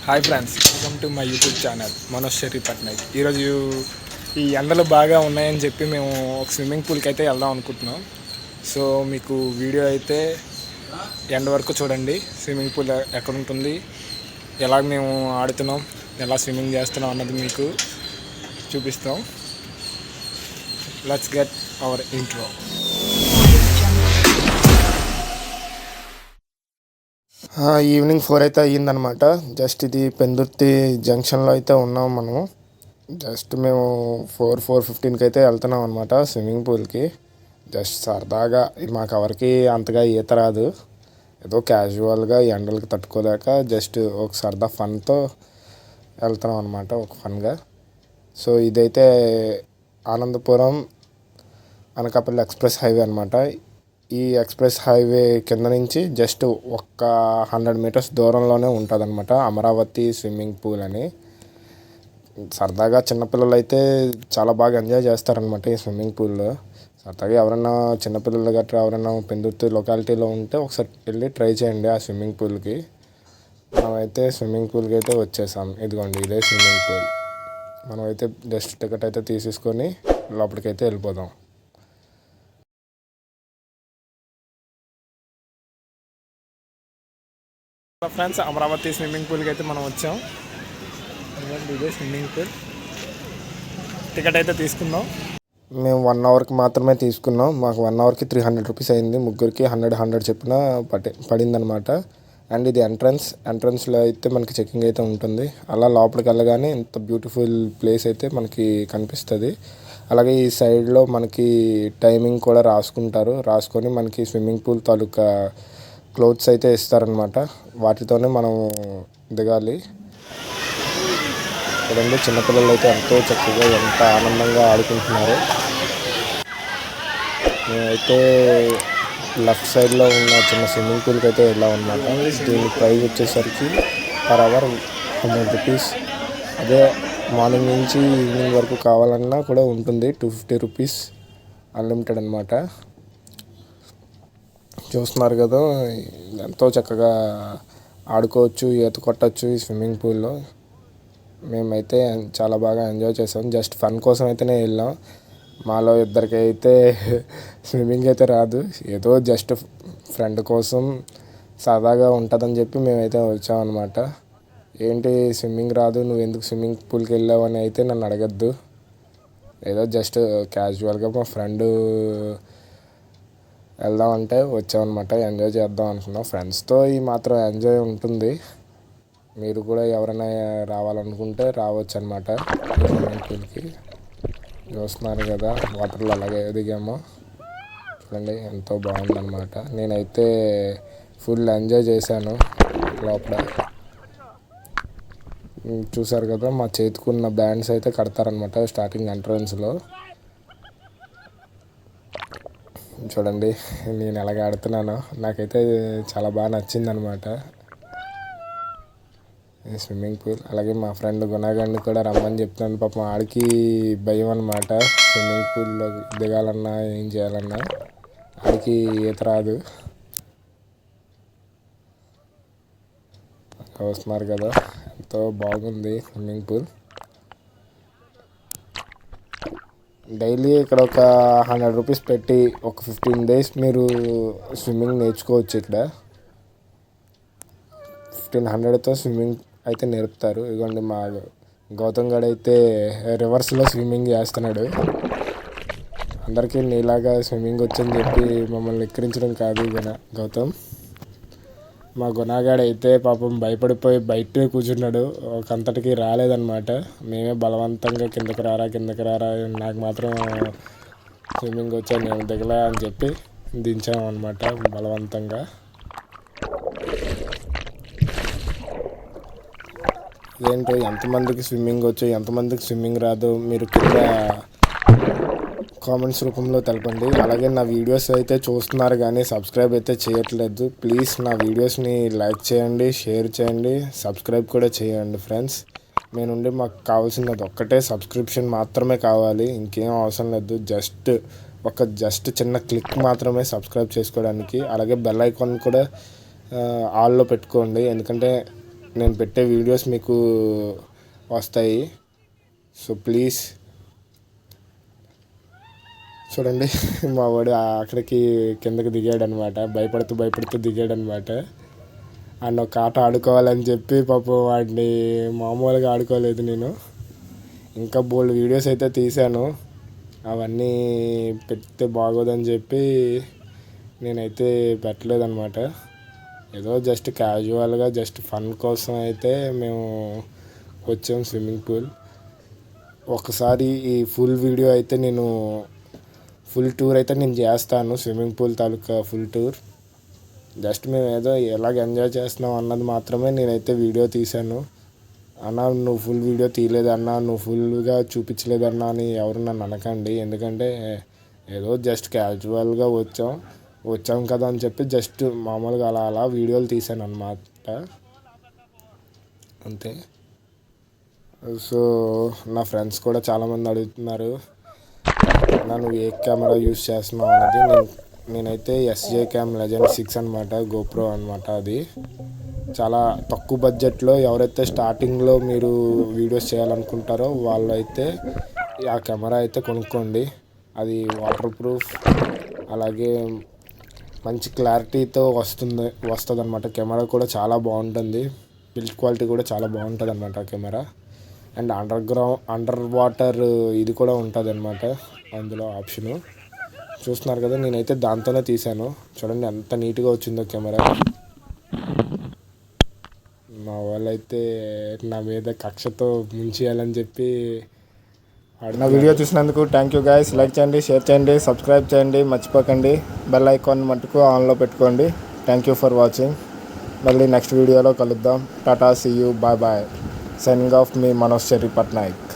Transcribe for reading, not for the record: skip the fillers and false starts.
Hi friends, welcome to my YouTube channel Manoj షెరీ Patnaik. ఈరోజు ఈ ఎండలు బాగా ఉన్నాయని చెప్పి మేము ఒక స్విమ్మింగ్ పూల్కి అయితే వెళ్దాం అనుకుంటున్నాం. సో మీకు వీడియో అయితే ఎండ్ వరకు చూడండి. స్విమ్మింగ్ పూల్ ఎక్కడ ఉంటుంది, ఎలా మేము ఆడుతున్నాం, ఎలా స్విమ్మింగ్ చేస్తున్నాం అన్నది మీకు చూపిస్తాం. Let's get our intro. Evening 4 అయితే అయ్యిందనమాట. జస్ట్ ఇది పెందుర్తి జంక్షన్లో అయితే ఉన్నాం మనము. జస్ట్ మేము 4:15కి అయితే వెళ్తున్నాం అనమాట స్విమ్మింగ్ పూల్కి. జస్ట్ సరదాగా, మాకు ఎవరికి అంతగా ఈత రాదు, ఏదో క్యాజువల్గా ఎండలకి తట్టుకోలేక జస్ట్ ఒక సరదా ఫన్తో వెళ్తున్నాం అనమాట, ఒక ఫన్గా. సో ఇదైతే ఆనందపురం అనకాపల్లి ఎక్స్ప్రెస్ హైవే అనమాట. ఈ ఎక్స్ప్రెస్ హైవే కింద నుంచి జస్ట్ 100 మీటర్స్ దూరంలోనే ఉంటుంది అనమాట అమరావతి స్విమ్మింగ్ పూల్ అని. సరదాగా చిన్నపిల్లలు అయితే చాలా బాగా ఎంజాయ్ చేస్తారనమాట ఈ స్విమ్మింగ్ పూల్లో. సరదాగా ఎవరైనా చిన్నపిల్లలు గట్రా ఎవరైనా పెందుర్తి లొకాలిటీలో ఉంటే ఒకసారి వెళ్ళి ట్రై చేయండి ఆ స్విమ్మింగ్ పూల్కి. మనమైతే స్విమ్మింగ్ పూల్కి అయితే వచ్చేసాం. ఇదిగోండి, ఇదే స్విమ్మింగ్ పూల్. మనమైతే జస్ట్ టికెట్ అయితే తీసేసుకొని లోపలికైతే వెళ్ళిపోదాం. ఫ్రెండ్స్, అమరావతి స్విమ్మింగ్ పూల్కి అయితే మనం వచ్చాం. ఇదే స్విమ్మింగ్ పూల్. టికెట్ అయితే తీసుకుందాం. మేము 1 అవర్కి మాత్రమే తీసుకున్నాం. మాకు 1 అవర్కి 300 రూపీస్ అయింది. ముగ్గురికి 100 చెప్పిన పడిందనమాట. అండ్ ఇది ఎంట్రన్స్లో అయితే మనకి చెకింగ్ అయితే ఉంటుంది. అలా లోపలికి వెళ్ళగానే ఇంత బ్యూటిఫుల్ ప్లేస్ అయితే మనకి కనిపిస్తుంది. అలాగే ఈ సైడ్లో మనకి టైమింగ్ కూడా రాసుకొని మనకి స్విమ్మింగ్ పూల్ తాలూకా క్లోత్స్ అయితే ఇస్తారనమాట. వాటితోనే మనం దిగాలి. చూడండి, చిన్నపిల్లలు అయితే ఎంతో చక్కగా ఎంత ఆనందంగా ఆడుకుంటున్నారు. మేమైతే లెఫ్ట్ సైడ్లో ఉన్న చిన్న స్విమ్మింగ్ పూల్కి అయితే వెళ్ళాం అనమాట. దీని ప్రైస్ వచ్చేసరికి పర్ అవర్ 100 రూపీస్. అదే మార్నింగ్ నుంచి ఈవినింగ్ వరకు కావాలన్నా కూడా ఉంటుంది. 250 రూపీస్ అన్లిమిటెడ్ అనమాట. చూస్తున్నారు కదా, ఎంతో చక్కగా ఆడుకోవచ్చు, ఈత కొట్టచ్చు ఈ స్విమ్మింగ్ పూల్లో. మేమైతే చాలా బాగా ఎంజాయ్ చేసాం. జస్ట్ ఫన్ కోసం అయితేనే వెళ్ళాం. మాలో ఇద్దరికి అయితే స్విమ్మింగ్ అయితే రాదు, ఏదో జస్ట్ ఫ్రెండ్ కోసం సరదాగా ఉంటుందని చెప్పి మేమైతే వచ్చామన్నమాట. ఏంటి స్విమ్మింగ్ రాదు, నువ్వు ఎందుకు స్విమ్మింగ్ పూల్కి వెళ్ళావు అని అయితే నన్ను అడగద్దు. ఏదో జస్ట్ క్యాజువల్గా మా ఫ్రెండ్ వెళ్దామంటే వచ్చామన్నమాట. ఎంజాయ్ చేద్దాం అనుకున్నాం. ఫ్రెండ్స్తో ఈ మాత్రం ఎంజాయ్ ఉంటుంది. మీరు కూడా ఎవరైనా రావాలనుకుంటే రావచ్చు అనమాట స్విమ్మింగ్ పూల్కి. చూస్తున్నారు కదా, వాటర్లో అలాగే దిగాము. చూడండి, ఎంతో బాగుందన్నమాట. నేనైతే ఫుల్ ఎంజాయ్ చేశాను లోపల. చూసారు కదా, మా చేతికున్న బ్యాండ్స్ అయితే కడతారనమాట స్టార్టింగ్ ఎంట్రన్స్లో. చూడండి నేను ఎలాగ ఆడుతున్నానో, నాకైతే చాలా బాగా నచ్చింది అనమాట ఈ స్విమ్మింగ్ పూల్. అలాగే మా ఫ్రెండ్ గుణగాడిని కూడా రమ్మని చెప్తున్నాను. పాపం ఆడికి భయం అనమాట, స్విమ్మింగ్ పూల్లో దిగాలన్నా ఏం చేయాలన్నా. ఆడికి ఈత రాదు. చూస్తున్నారు కదా, ఎంతో బాగుంది స్విమ్మింగ్ పూల్. డైలీ ఇక్కడ ఒక 100 రూపీస్ పెట్టి ఒక 15 డేస్ మీరు స్విమ్మింగ్ నేర్చుకోవచ్చు. ఇక్కడ 1500తో స్విమ్మింగ్ అయితే నేర్పుతారు. ఇదిగోండి, మా గౌతమ్ గడ్ అయితే రివర్స్లో స్విమ్మింగ్ చేస్తున్నాడు. అందరికీ నీలాగా స్విమ్మింగ్ వచ్చని చెప్పి మమ్మల్ని ఎక్కిరించడం కాదు గౌతమ్. మా గుణగాడు అయితే పాపం భయపడిపోయి బయటే కూర్చున్నాడు, ఒకంతటికి రాలేదన్నమాట. మేమే బలవంతంగా కిందకి రారా, నాకు మాత్రం స్విమ్మింగ్ వచ్చా, నేను దిగలే అని చెప్పి దించామన్నమాట బలవంతంగా. ఏంటో ఎంతమందికి స్విమ్మింగ్ వచ్చు, ఎంతమందికి స్విమ్మింగ్ రాదు, మీరు కింద కామెంట్స్ రూపంలో తెలపండి. అలాగే నా వీడియోస్ అయితే చూస్తున్నారు కానీ సబ్స్క్రైబ్ అయితే చేయట్లేదు. ప్లీజ్ నా వీడియోస్ని లైక్ చేయండి, షేర్ చేయండి, సబ్స్క్రైబ్ కూడా చేయండి ఫ్రెండ్స్. మీ నుండి మాకు కావాల్సినది ఒక్కటే సబ్స్క్రిప్షన్ మాత్రమే కావాలి, ఇంకేం అవసరం లేదు. జస్ట్ చిన్న క్లిక్ మాత్రమే సబ్స్క్రైబ్ చేసుకోవడానికి. అలాగే బెల్ ఐకాన్ కూడా ఆల్లో పెట్టుకోండి, ఎందుకంటే నేను పెట్టే వీడియోస్ మీకు వస్తాయి. సో ప్లీజ్ చూడండి. మా వాడు అక్కడికి కిందకి దిగాడనమాట, భయపడుతూ దిగాడనమాట. అండ్ ఒక ఆట ఆడుకోవాలని చెప్పి పాపం వాడిని మామూలుగా ఆడుకోలేదు నేను. ఇంకా బోల్డ్ వీడియోస్ అయితే తీశాను, అవన్నీ పెడితే బాగోదని చెప్పి నేనైతే పెట్టలేదన్నమాట. ఏదో జస్ట్ క్యాజువల్గా జస్ట్ ఫన్ కోసం అయితే మేము వచ్చాం స్విమ్మింగ్ పూల్. ఒకసారి ఈ ఫుల్ వీడియో అయితే నేను ఫుల్ టూర్ అయితే నేను చేస్తాను, స్విమ్మింగ్ పూల్ తాలూకా ఫుల్ టూర్. జస్ట్ మేము ఏదో ఎలాగ ఎంజాయ్ చేస్తున్నాం అన్నది మాత్రమే నేనైతే వీడియో తీశాను. అన్న నువ్వు ఫుల్ వీడియో తీయలేదన్నా, నువ్వు ఫుల్గా చూపించలేదన్నా అని ఎవరు నన్ను అనకండి. ఎందుకంటే ఏదో జస్ట్ క్యాజువల్గా వచ్చాం కదా అని చెప్పి జస్ట్ మామూలుగా అలా వీడియోలు తీశాను అన్నమాట, అంతే. సో నా ఫ్రెండ్స్ కూడా చాలామంది అడుగుతున్నారు నువ్వు ఏ కెమెరా యూస్ చేస్తున్నావు అనేది. నేనైతే ఎస్జే క్యామ్ లెజెండ్ 6 అనమాట, గోప్రో అనమాట. అది చాలా తక్కువ బడ్జెట్లో ఎవరైతే స్టార్టింగ్లో మీరు వీడియోస్ చేయాలనుకుంటారో వాళ్ళు అయితే ఆ కెమెరా అయితే కొనుక్కోండి. అది వాటర్ ప్రూఫ్, అలాగే మంచి క్లారిటీతో వస్తుంది అనమాట. కెమెరా కూడా చాలా బాగుంటుంది, బిల్డ్ క్వాలిటీ కూడా చాలా బాగుంటుంది అనమాట ఆ కెమెరా. అండ్ అండర్ వాటర్ ఇది కూడా ఉంటుంది అనమాట అందులో ఆప్షను. చూస్తున్నారు కదా, నేనైతే దాంతోనే తీశాను. చూడండి ఎంత నీట్గా వచ్చిందో కెమెరా. మా వాళ్ళైతే నా మీద కక్షతో ముంచేయాలని చెప్పి నా వీడియో చూసినందుకు థ్యాంక్ యూ గైస్. లైక్ చేయండి, షేర్ చేయండి, సబ్స్క్రైబ్ చేయండి, మర్చిపోకండి. బెల్ ఐకాన్ మటుకు ఆన్లో పెట్టుకోండి. Thank you for watching. మళ్ళీ నెక్స్ట్ వీడియోలో కలుద్దాం. Tata, see you, bye bye. Signing off మీ మనోజ్ చెర్రీ పట్నాయక్.